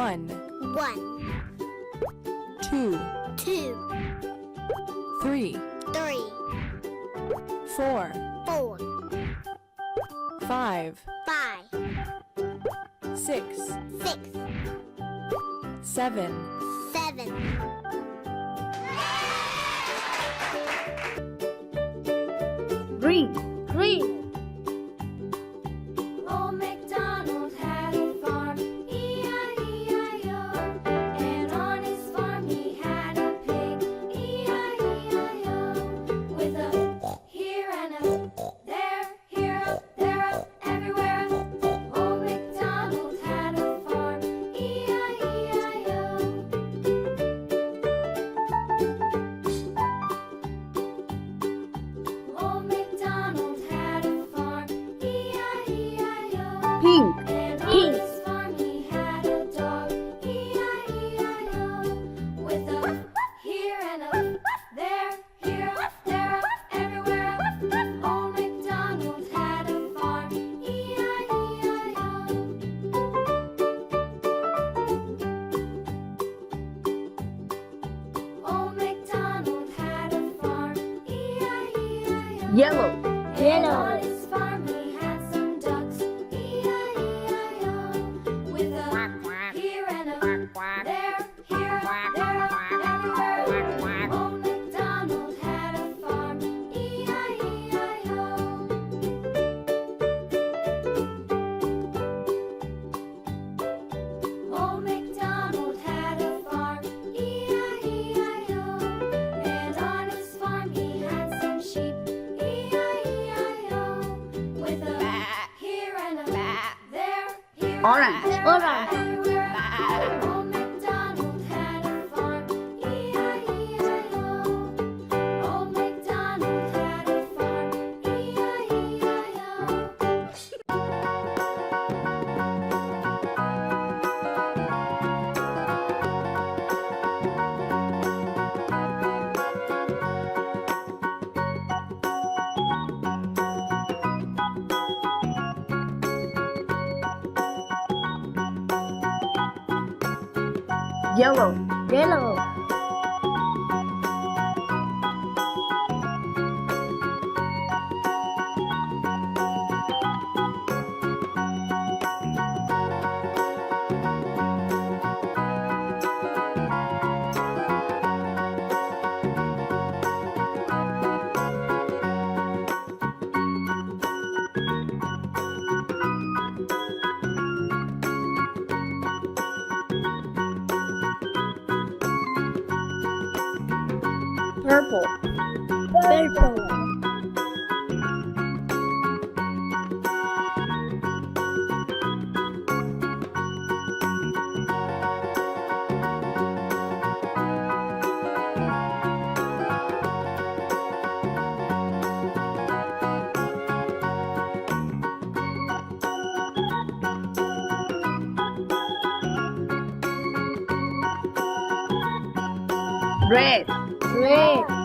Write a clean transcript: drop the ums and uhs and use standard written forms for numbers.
1, 1, 2, 2, 3, 3, 4, 4, 5, 5, 6, 6, 7, 7. Green. Old MacDonald had a farm, E-I-E-I-O. And on his farm he had a pig, E-I-E-I-O. With a here and a there, here up, there up, everywhere up. Old MacDonald had a farm, E-I-E-I-O. Old MacDonald had a farm, E-I-E-I-O. Pink. And on his farm he had a dog, E-I-E-I-O. With a here and a there, here up, there up, everywhere up. Old MacDonald had a farm, E-I-E-I-O. Old MacDonald had a farm, E-I-E-I-O. Yellow. And on his farm he had some ducks, E-I-E-I-O. With a here and a there, here, there, everywhere. Old MacDonald had a farm, E-I-E-I-O. Old MacDonald had a farm, E-I-E-I-O. And on his farm he had some sheep, E-I-E-I-O. With a here and a there, here, Orange. there, Orange. everywhere. Old MacDonald had a farm, E-I-E-I-O. Old MacDonald had a farm, E-I-E-I-O. Yellow. Purple. Red.